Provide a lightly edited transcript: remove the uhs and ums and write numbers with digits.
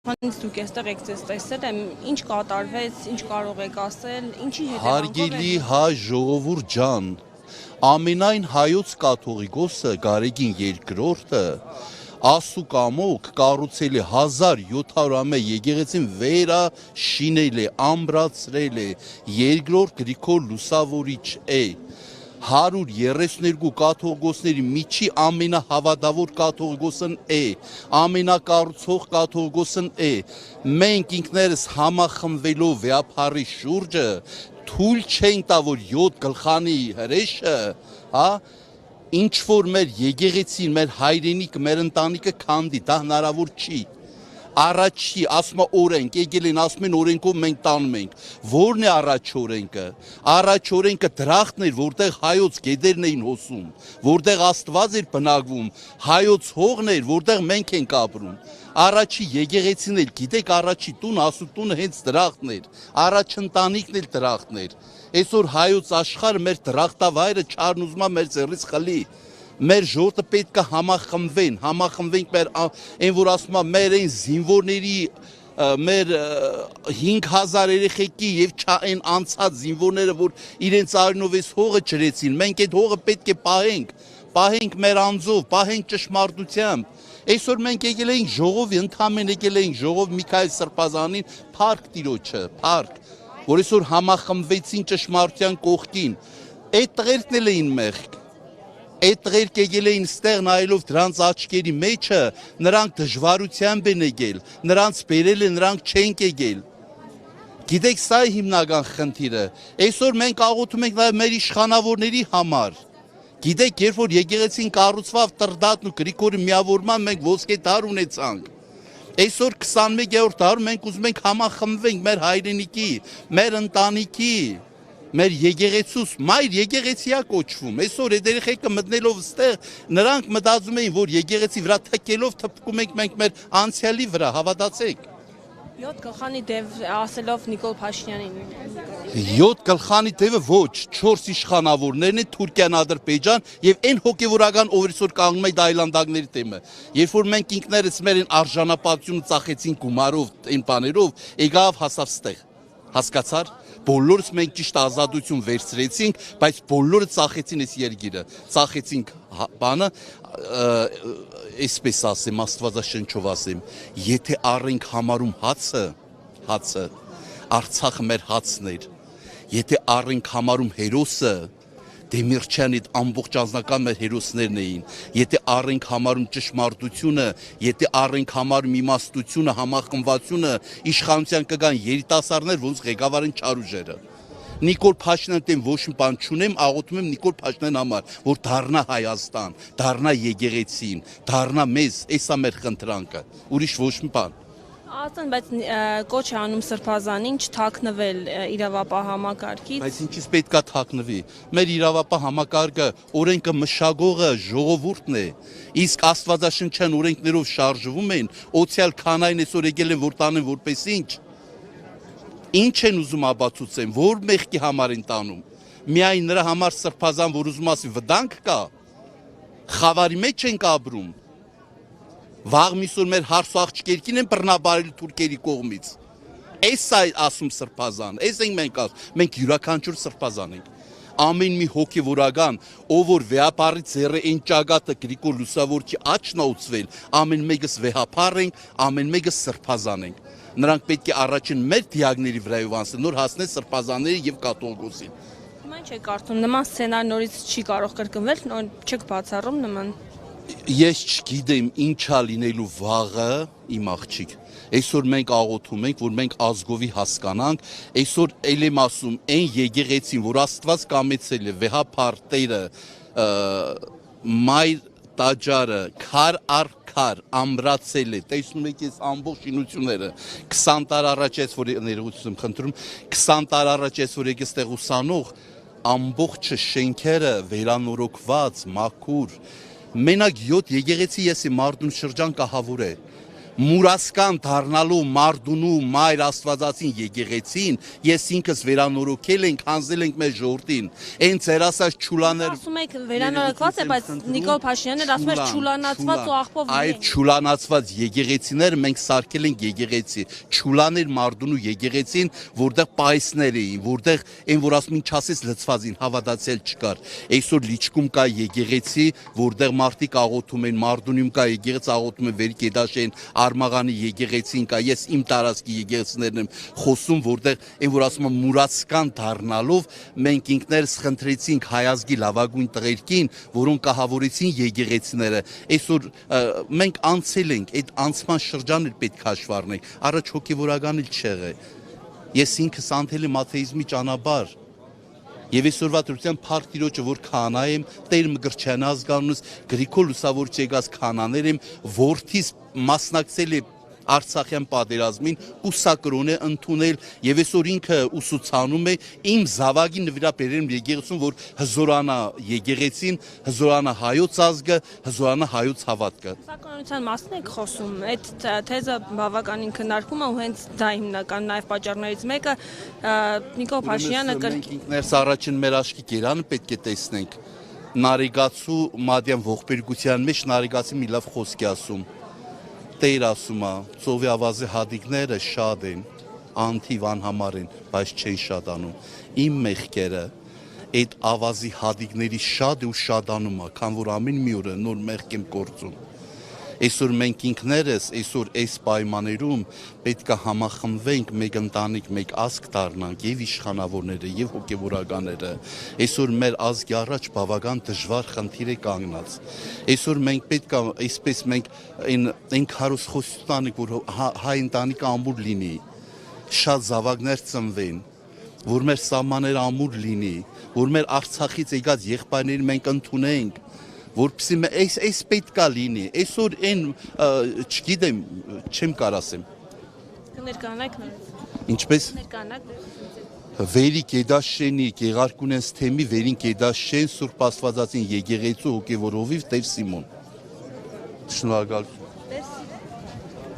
Հանից դուք այստեղ եք ձեզ տեսել եմ, ինչ կատարվեց, ինչ կարող եք ասել, ինչի Հարգելի հայ ժողովուրդ ջան, ամենայն հայոց կաթողիկոսը Գարեգին II-ը ասուկամոք կառուցել է 1700 եկեղեցին վերաշինել է, ամրացրել է, երկրորդ Գրիգոր Լուսավորիչ է, 132 կաթողիկոսների միջի ամենահավատավոր կաթողիկոսն է, ամենակառուցող կաթողիկոսն է, մենք ինքներս համախմբվելով վեհապարի շուրջը թույլ չենք տա, որ 7 գլխանի հրեշը, ինչ որ մեր եկեղեցին, մեր հայրենիքը, մեր ընտանիքը քանդի, դա հնարավոր չի։ Առաջի, ասում է օրենք, եկել են, ասում են օրենքով մենք տանում ենք։ Որն է առաջ օրենքը։ Առաջ օրենքը դրախտն էր, որտեղ հայոց գետերն էին հոսում, որտեղ Աստված էր բնակվում, հայոց հողն էր, որտեղ մենք ենք ապրում։ Առաջի եկեղեցին էլ, գիտեք, առաջի տուն, ասուտունը հենց դրախտն էր, առաջ ընտանիքն էլ դրախտն էր։ Այսօր հայոց աշխարհը մեր դրախտավայրը չարն ուզում է մեր ձեռից խլի։ Մեր ժողովուրդը պետք է համախմբվենք մեր այն որ ասում է մեր այն զինվորների մեր 5000 երեխեքի եւ այն անցած զինվորները որ իրենց արյունով այս հողը ջրեցին, մենք այդ հողը պետք է պահենք մեր անձով, պահենք ճշմարտությամբ։ Այսօր մենք եկել էինք ժողովի, ընդհանրապես եկել էինք ժողով Միքայել Սրբազանին, փառք Տիրոջը, փառք, որ այսօր համախմբվեցին ճշմարտության կողքին։ Այդ տղերքն էլ էին մեղք։ Այդ տղերք եկել էին ստեղ նայելով դրանց աչքերի մեջը, նրանք դժվարությամբ են եկել, նրանց բերել է, նրանք չեն եկել։ Գիտեք, սա է հիմնական խնդիրը։ Այսօր մենք աղոթում ենք նաև մեր իշխանավորների համար։ Գիտեք, երբ որ եկեղեցին կառուցվավ Տրդատն ու Գրիգորի միավորման մենք ոսկե դար ունեցանք։ Այսօր 21-րդ դարում մենք ուզում ենք համախմբվենք մեր հայրենիքի, մեր ընտանիքի, մեր եկեղեցուս, մայր եկեղեցիա կոչվում, այսօր այդ երեխեքը մտնելով ստեղ, նրանք մտածում էին, որ եկեղեցի վրա թքելով թփկում ենք մենք մեր անցյալի վրա, հավատացեք։ 7 գլխանի դև ասելով Նիկոլ Փաշինյանին։ 7 գլխանի դևը ոչ, 4 իշխանավորներն են Թուրքիան, Ադրբեջան եւ այն հոգեվորական ով այսօր կանգնում է դայլանդակների թեմը։ Երբ որ մենք ինքներս մեր այն արժանապատվությունը ծախեցինք գումարով, այն բաներով, եկավ հասավ ստեղ։ Հասկացար։ Բոլորս մենք ճիշտ ազատություն վերցրեցինք, բայց բոլորը ծախեցին այս երկիրը, ծախեցինք բանը, այսպես ասեմ, Աստվածաշնչով ասեմ, եթե առենք համարում հացը, Արցախը մեր հացն էր, եթե առենք համարում հերոսը, Դեմիրճյանի ամբողջ անձնական մեր հերոսներն էին, եթե առենք համարում ճշմարտությունը, եթե առենք համարում իմաստությունը, համախմբվածությունը, իշխանության կգան երիտասարդներ, ոնց ղեկավար են չարուժերը։ Նիկոլ Փաշինյանի դեմ ոչ մի բան չունեմ, աղոթում եմ Նիկոլ Փաշինյանի համար, որ դառնա Հայաստան, դառնա եկեղեցին, դառնա մեզ, էսա մեր խնդրանքը, ուրիշ ոչ մի բան։ Ասեն, բայց կոչ է անում Սրբազանին չթաքնվել իրավապահ համակարգից։ Բայց ինչից պետք է թաքնվի։ Մեր իրավապահ համակարգը, օրենքը մշակողը ժողովուրդն է։ Իսկ աստվածաշնչյան օրենքներով շարժվում են, օցիալ քանային այսօր եկել են որ տանեն որպես ինչ են ուզում ապացուցեն, որ մեղքի համար են տանում։ Միայն նրա համար Սրբազան, որ ուզում ասի վտանգ կա, խավարի մեջ ենք ապրում։ Վաղ միսօր մեր հարս ու աղջիկերքին են բռնաբարել թուրքերի կողմից։ Էս է ասում Սրբազան, էս ենք մենք ասում, մենք յուրաքանչյուր Սրբազան ենք։ Ամեն մի հոգևորական, ով որ վեհապարի ձեռը այն ճակատը Գրիգոր Լուսավորչի աչքն ուծվել, ամեն մեկս վեհապար ենք, ամեն մեկս Սրբազան ենք։ Նրանք պետք է առաջին մեր դիակների վրայով անցնեն, նոր հասնեն Սրբազանների եւ կաթողիկոսին։ Հիմա ինչ եք կարծում, նման սցենար նորից չի կարող կրկնվել, չեք բացառում նման։ Ես չգիտեմ ինչա լինելու վաղը, իմ աղջիկ։ Այսօր մենք աղոթում ենք, որ մենք ազգովի հասկանանք, այսօր ել եմ ասում, այն եկեղեցին, որ Աստված կամեցել է, վեհապար Տերը, մայր տաճարը, քար առ քար ամրացել է, տեսնում եք այս ամբողջ շինությունները, 20 տարի առաջ ես որ ներողություն խնդրում, 20 տարի առաջ ես որ եկես տեղ ուսանող, ամբողջ շենքերը վերանորոգված, մաքուր։ Մենակ 7 եկեղեցի եսի Մարդուն շրջան կահավոր է, մուրասկան դառնալու Մարդունու Մայր Աստվածածին եկեղեցին ես ինքս վերանորոգել ենք, հանձնել ենք մեր ժողովրդին։ Այն ձեր ասած ճուլաներ Ասում եք վերանորոգված է, բայց Նիկոլ Փաշինյանն ասում է ճուլանացված ու աղբով Այդ ճուլանացված եկեղեցիները մենք սարքել ենք եկեղեցի։ Ճուլաներ Մարդունու եկեղեցին, որտեղ պայսներ էին, որտեղ այն որ ասում ինչ ասես լծվածին հավատացել չկար։ Այսօր Լիչկում կա եկեղեցի, որտեղ մարդիկ աղոթում են, Մարդունիում կա եկեղեցի աղոթում են Վերգեդաշեն, Արմաղանի եկեղեցին կա, ես իմ տարածքի եկեղեցիներն եմ խոսում, որտեղ այն որ ասում եմ մուրացկան դառնալով մենք ինքներս խնդրեցինք հայազգի լավագույն տղերքին, որոնք կահավորեցին եկեղեցիները։ Այսօր մենք անցել ենք, այդ անցման շրջանը պետք է հաշվառնենք, առաջ հոգևորական էլ չեղե։ Ես ինքս անցել եմ աթեիզմի ճանապարհ։ Եվ այսօրվա դրության փառք Տիրոջը, որ քահանա եմ, Տեր Մկրտչյան ազգանունս Գրիգոր Լուսավորչի եկած քահանաներ եմ, որդիս մասնակցել է Արցախյան պատերազմին, ուսակրոն է ընդունել եւ այսօր ինքը ուսուցանում է իմ զավակի նվիրաբերել եկեղեցուն, որ հզորանա եկեղեցին, հզորանա հայոց ազգը, հզորանա հայոց հավատքը։ Սակրոնության մասն եք խոսում, այդ թեզը բավականին քննարկում է ու հենց դա հիմնական նաև պատճառներից մեկը Նիկոլ Փաշինյանը Մենք ինքներս առաջին մեր աչքի կերանը պետք է տեսնենք։ Նարեգացու Մադյան ողբերգության մեջ Նարեգացի մի լավ խոսք է ասում։ Տեր ասում է, ծովի ավազի հադիկները շատ են, անթիվ անհամար են, բայց չեն շատանում։ Իմ մեղքերը այդ ավազի հադիկների շատ ու շատանում է, քան որ ամեն մի օրը նոր մեղք եմ գործում։ Այսօր մենք ինքներս, այսօր այս պայմաններում պետք է համախմբվենք, մեկ ընտանիք, մեկ ազգ դառնանք, եւ իշխանավորները, եւ հոգեվորականները։ Այսօր մեր ազգի առաջ բավական դժվար խնդիր է կանգնած։ Այսօր մենք պետք է, այսպես մենք այն քարոզխոսություն անենք, որ հայ ընտանիքը ամուր լինի, շատ զավակներ ծնվեն, որ մեր սահմանները ամուր լինի, որ մեր Արցախից եկած եղբայրներին մենք ընդունենք, որպեսզի այս պետքա լինի, այսօր այն չգիտեմ, չեմ կարող ասեմ։ կներկանաք Ինչպես Վերի Գեդաշենի Գեղարքունենս թեմի Վերին Գեդաշեն Սուրբ Աստվածածին եկեղեցու հոգևոր հովիվ Տեր Սիմոն։ Շնորհակալություն։